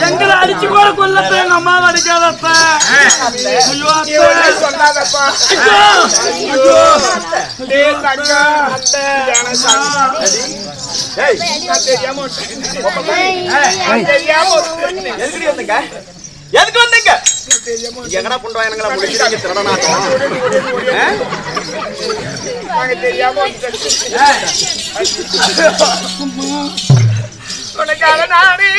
எங்களை அடிச்சு கூட கொல்லப்ப எங்க அம்மா அடிக்காதப்ப. சொல்லாதப்பா. எதுக்கு வந்தீங்க? எங்கடா பண்றோம் எங்களை முடிக்கிறாங்க திருடனாட்டம். தெரியாம உனக்காக நானே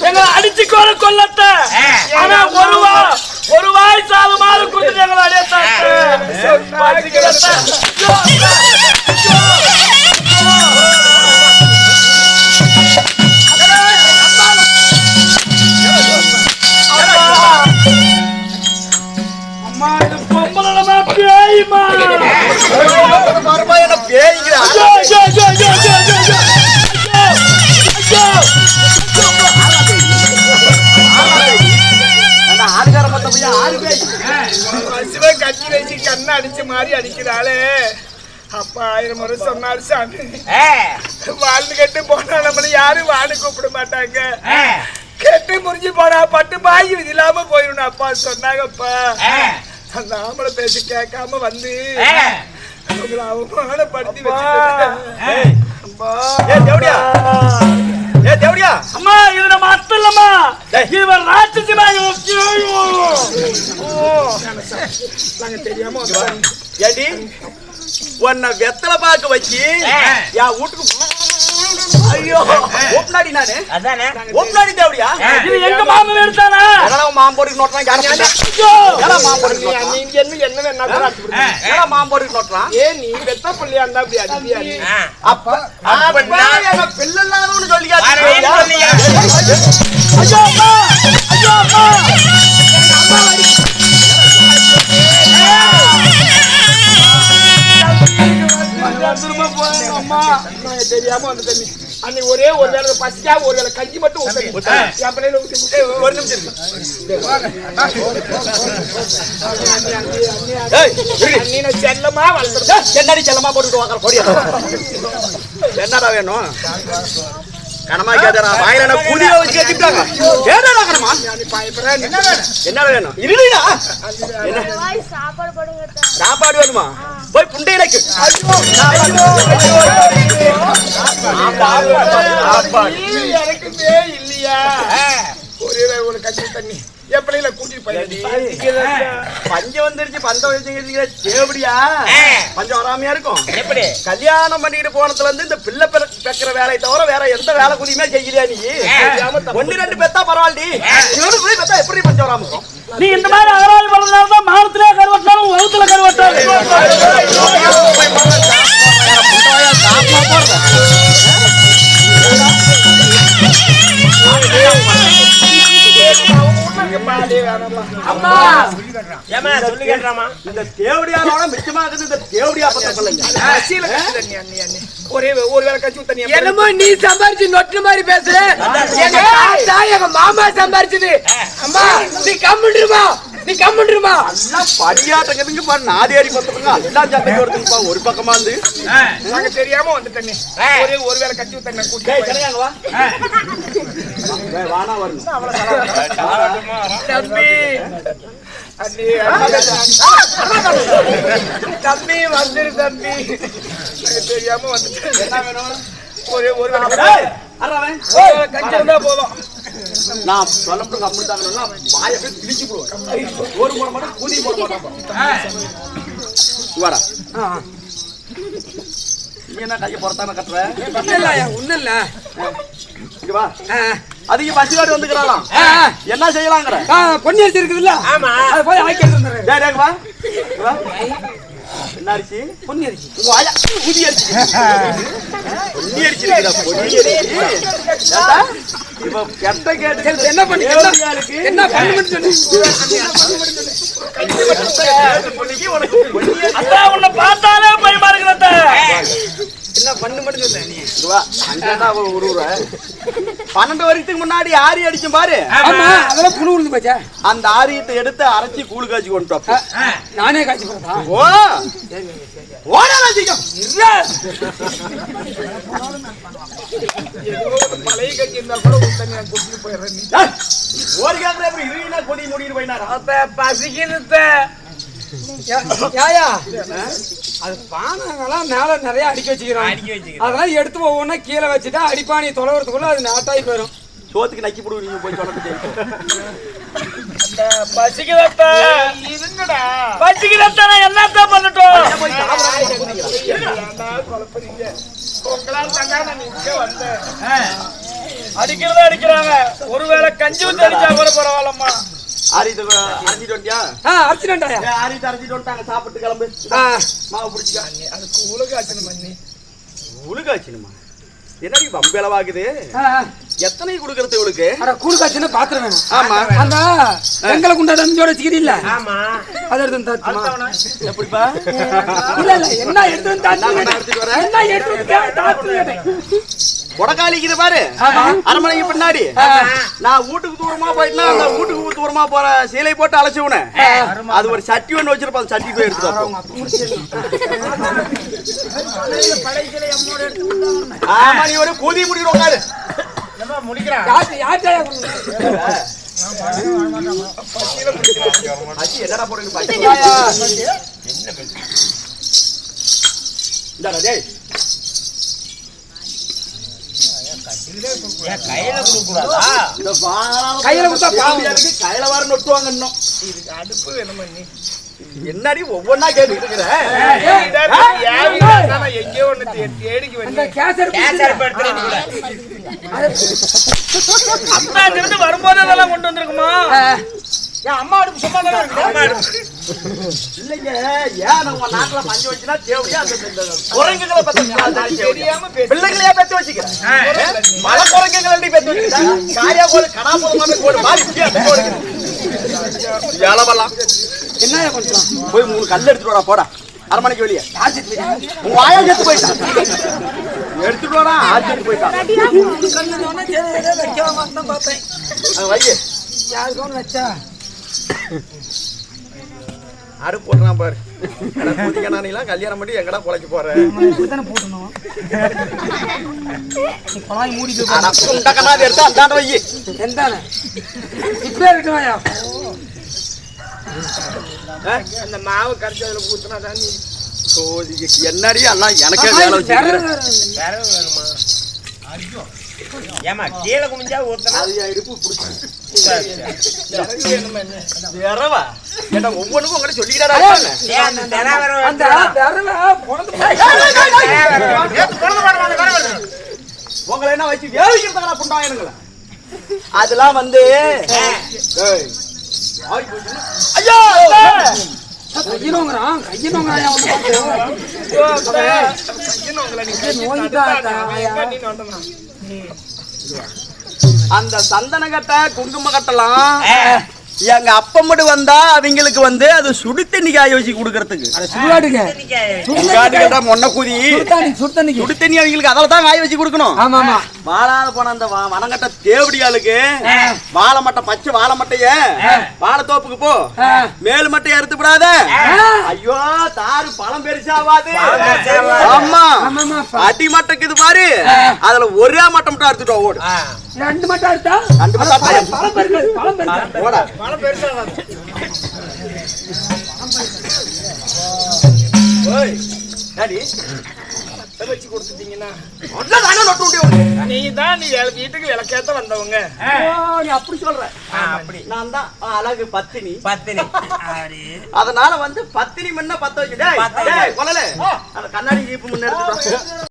எங்களை அடிச்சு கொல்லத்த. ஆனா ஒரு வாய் சாதமாவது கொடுத்து எங்களை அடையத்தாங்க. அம்மா இது பொம்பளமா பேய்மா பேய்கிறா. கட்சி வச்சு கண்ணை அடிச்ச மாதிரி அடிக்கிறாளே. அப்பா 1000 முறை சொன்னாரு சாமி. வாழ்ந்து கெட்டு போனா நம்மள யாரும் வாடு கூப்பிட மாட்டாங்க. கெட்டு முறிஞ்சு போனா பட்டு பாய் இல்லாம போயிடும் அப்பா சொன்னாங்கப்பா. அந்த ஆம்பளை பேசி கேட்காம வந்து அவங்களை அவமானப்படுத்தி வச்சுட்டேன். அம்மா இது நம்ம அத்தல்லம்மா, இவர் ராட்சசிமா. தெரியாம ஏடி உன்னை வெத்தலை பாக்கு வச்சு என் வீட்டுக்கு ஐயோ ஓப்னாடி நானு அதானே ஓப்னாடி தேவடியா இது எங்க மாமா எடுத்தானா அதெல்லாம் மாம்போடிக்கு நோட்றான் யாரு ஏடா மாம்போடிக்கு நோட்றான் நீங்க என்ன வேணா கூட அடிச்சு ஏடா மாம்போடிக்கு நோட்றான் ஏ நீ வெத்த புள்ளியா இருந்தா அப்படி அடிப்பியா அப்ப நான் என்ன பிள்ளை இல்லாதவன்னு சொல்லியா ஐயோ அம்மா ஐயோ அம்மா எங்க அம்மா வடி அம்மா தெரியாம வந்து தண்ணி அன்னைக்கு ஒரே ஒரு வேலை பசிக்கா ஒரு வேலை கஞ்சி மட்டும் என் பிள்ளைல ஒரு நிமிஷம் செல்லமா வளர்த்துருக்கா என்னடி செல்லமா போட்டுட்டு வாங்க போடியா என்னடா வேணும் கனமா கேட்டா வாயில புதிய வச்சு கேட்டுட்டாங்க ஏடா கனமா என்ன வேணும் இருடா சாப்பாடு போடுங்க. சாப்பாடு வேணுமா போய் புண்டையிலக்கு எனக்குமே இல்லையா ஒரே ஒரு கஞ்சி தண்ணி என் பிள்ளைல கூட்டிட்டு பஞ்சம் வந்துருச்சு பந்தம் வச்சுங்க தேவடியா பஞ்சம் வராமையா இருக்கும் எப்படி கல்யாணம் பண்ணிட்டு போனதுல இருந்து இந்த பிள்ளை பெக்கிற வேலையை தவிர வேற எந்த வேலை கூலியுமே செய்யலையா நீ 1-2 பேத்தா பரவாயில்டி பெத்தா எப்படி பஞ்சம் வராம இருக்கும் நீ இந்த மாதிரி அகராதி பண்ணதுனாலதான் மானத்திலே கருவட்டாலும் வகுத்துல கருவட்டாலும் இந்த தேவடியாரோட மிச்சமாகுது இந்த தேவடியா பத்த பிள்ளைங்க ஒரே ஒரு வேலை கஞ்சி தண்ணி என்னமோ நீ சம்பாரிச்சு நொட்டு மாதிரி பேசுற எங்க மாமா சம்பாரிச்சது அம்மா நீ கம்மிடுமா நீ கம்முன்றுமா எல்லாம் படியாட்டங்கிறதுக்கு பாரு நாதேரி பத்துங்க எல்லாம் சண்டைக்கு வருதுங்கப்பா ஒரு பக்கமா இருந்து நாங்க தெரியாம வந்துட்டேனே ஒரு வேளை கட்டி விட்டேன் கூட்டி கிடையாங்க வா வானா வரணும் தம்பி அண்ணி தம்பி வந்துரு தம்பி நாங்க தெரியாம வந்துட்டேன் என்ன வேணும் ஒரு கஞ்சி இருந்தா போதும் நான் சொல்லப்பட்டு அப்படித்தாங்கன்னா வாயை போய் கிழிச்சு போடுவேன் ஒரு போட மாட்டேன் கூதி போட மாட்டேன் வாடா நீ என்ன கையை பொறுத்தான கட்டுற ஒண்ணும் இல்ல இங்க வா அதிக பசிவாடி வந்துக்கிறாளாம் என்ன செய்யலாங்கிற பொன்னி அரிசி இருக்குதுல்ல ஆமா அது போய் ஆக்கி எடுத்துறேன் டேய் டேய் வா வா என்ன அரிசி பொன்னி அரிசி உங்க வாயா கூதி அரிசி பொன்னி அரிசி இருக்குடா பொன்னி அரிசி ஏண்டா இவ கெட்ட கேட்டு என்ன பண்ணி என்ன பண்ணு அதான் உன்னை பார்த்தாலே பயமா இருக்கிறத என்ன பண்ணு மட்டும் சொல்ல நீ வா அங்கடா ஒரு 12 வருஷத்துக்கு முன்னாடி ஆரி அடிக்கும் பாரு ஆமா அதெல்லாம் புழு விழுந்து போச்சா அந்த ஆரியத்தை எடுத்து அரைச்சி கூழு காய்ச்சி கொண்டு வா. நானே காய்ச்சி போறதா ஓ ஓடா அதிகம் பழைய கஞ்சி இருந்தா கூட ஊத்தண்ணி நான் குடிச்சிட்டு போயிடுறேன் நீ ஓடி கேக்குற அப்புறம் இருவினா கொடி முடிட்டு போயினாரா அப்ப பசிக்குது யாயா அது பானைங்கெல்லாம் மேல நிறைய அடுக்கி வச்சுக்கிறாங்க அதெல்லாம் எடுத்து ஒவ்வொன்னா கீழே வச்சுட்டா அடிப்பானி தொலைவரத்துக்குள்ள அது நாட்டாகி போயிடும் சோத்துக்கு நக்கி போடுவீங்க நீங்க போய் சொல்ல பசிக்குதத்த இருங்கடா பசிக்குதத்த நான் என்னத்தான் பண்ணட்டும் உங்களால் தாண்டா நான் இங்க வந்தேன் அடிக்கிறதா அடிக்கிறாங்க ஒருவேளை கஞ்சி ஊத்தி அடிச்சா கூட பரவாயில்லம்மா ஆரியத்தை அரைச்சிட்டு வந்தியா அர்ச்சனாண்டாயா ஆரியத்தை அரைச்சிட்டு வந்துட்டாங்க சாப்பிட்டு கிளம்பு மாவு பிடிச்சிக்கா அதுக்கு உலகாச்சனம் பண்ணி உழுகாச்சுமா என்னடி பம்பளவாகுது எத்தனை கொடுக்கறது இவளுக்கு கூழ் காய்ச்சின்னு பாத்திரம் வேணும் ஆமா அந்த வெங்கல குண்டாடோட வச்சுக்கிறீல்ல ஆமா அதை எடுத்து தாத்துமா எப்படிப்பா இல்ல இல்ல என்ன எடுத்து எடுத்துட்டு வர என்ன எடுத்து கொடக்காலிக்குது பாரு அரண்மனைக்கு பின்னாடி நான் வீட்டுக்கு தூரமா போயிட்டா அந்த வீட்டுக்கு தூரமா போற சீலை போட்டு அழைச்சு உன அது ஒரு சட்டி ஒண்ணு வச்சிருப்பா அந்த சட்டி போய் எடுத்துட்டு ஆமா நீ ஒரு கூதி முடிக்கிற உட்காரு முடிக்கிறான் என்னடா போடுங்க டேய் கையில கொடுக்கூடாதா கையில கொடுத்தா பாவியாருக்கு கையில வர நொட்டுவாங்க இன்னும் இதுக்கு அடுப்பு வேணுமா நீ என்னடி ஒவ்வொன்னா கேட்டுக்கிட்டு இருக்கிற எங்கேயோ ஒண்ணு தேடிக்கு வந்து அம்மா இருந்து வரும்போது அதெல்லாம் கொண்டு வந்திருக்குமா அம்மா அடுப்பு சும்மா தானே இருக்கு இல்லைங்க ஏன் நம்ம நாட்டுல பஞ்சு வச்சுனா தேவையா அந்த குரங்குகளை பத்தி தெரியாம பிள்ளைங்களையா பெத்து வச்சுக்கிறேன் மலை குரங்குகளை பெத்து வச்சுக்கிறேன் காயா போல கடா போல மாதிரி போடு மாதிரி ஏழவெல்லாம் என்ன பண்ணலாம் போய் 3 கல் எடுத்துட்டு வாடா போடா அரண்மனைக்கு வெளியே உன் வாயா செத்து போயிட்டான் எடுத்துட்டு வாடா ஆச்சரியம் போயிட்டான் வைய யாருக்கும் வச்சா அடுப்பு போட்டுறான் பாரு புதிக்கணானிலாம் கல்யாணம் பண்ணி எங்கடா பொழைக்க போற இப்படித்தானே போட்டணும் குழாய் மூடிட்டு கண்ணாடி எடுத்து அந்தாண்ட வை எந்தானே இப்படியே இருக்கணும்யா அந்த மாவு கரைச்சி அதுல ஊத்துனா தான் நீ என்னடி எல்லாம் எனக்கே வேலை வச்சு வேணுமா ஏமா கீழே குமிஞ்சா ஊத்தனா அது என் இடுப்பு பிடிச்சி வேணுமா என்ன வேறவா ஏன்னா ஒவ்வொன்றுக்கும் உங்கள்கிட்ட சொல்லிக்கிட்டாரா அந்த தரல உங்களை என்ன வச்சு வேலைக்கிறதா புண்டாயனுங்களா அதெல்லாம் வந்து ஐயோ கையினோங்கிறான் அந்த சந்தன கட்டை குங்கும கட்டலாம் எங்க அப்பா மட்டும் வந்தா அவங்களுக்கு வந்து அது சுடு தண்ணி காய வச்சு கொடுக்கறதுக்கு. சுடுகாட்டுக்கு சுடுகாட்டுக்கு மொன்ன கூதி சுடு தண்ணிக்கு சுடு தண்ணி அவங்களுக்கு அதில் தான் காய வச்சு கொடுக்கணும். ஆமா ஆமா. வாழாத போன அந்த வனங்கட்ட தேவடியாளுக்கு வாழை மட்டை பச்சை வாழை மட்டைய வாழை தோப்புக்கு போ மேலு மட்டையை அறுத்து விடாத. ஐயோ தாரு பழம் பெருசாவாது. ஆமா அடி மட்டைக்கு இது பாரு அதுல ஒரே மட்டை மட்டும் அறுத்துட்டு ஓடு. 2 மட்டும் அறுத்தா 2 மட்டும் பழம் பெருசு ஓட பழம் பெருசா வச்சு கொடுத்துட்டீங்கன்னா நீங்க தான் நீ வீட்டுக்கு விளக்கேத்த வந்தவங்க. நீ அப்படி சொல்ற. நான் தான் அழகு பத்தினி அதனால வந்து பத்தினி முன்ன பத்த வச்சு கண்ணாடி ஜீப்பு முன்ன எடுத்துட்டோம்.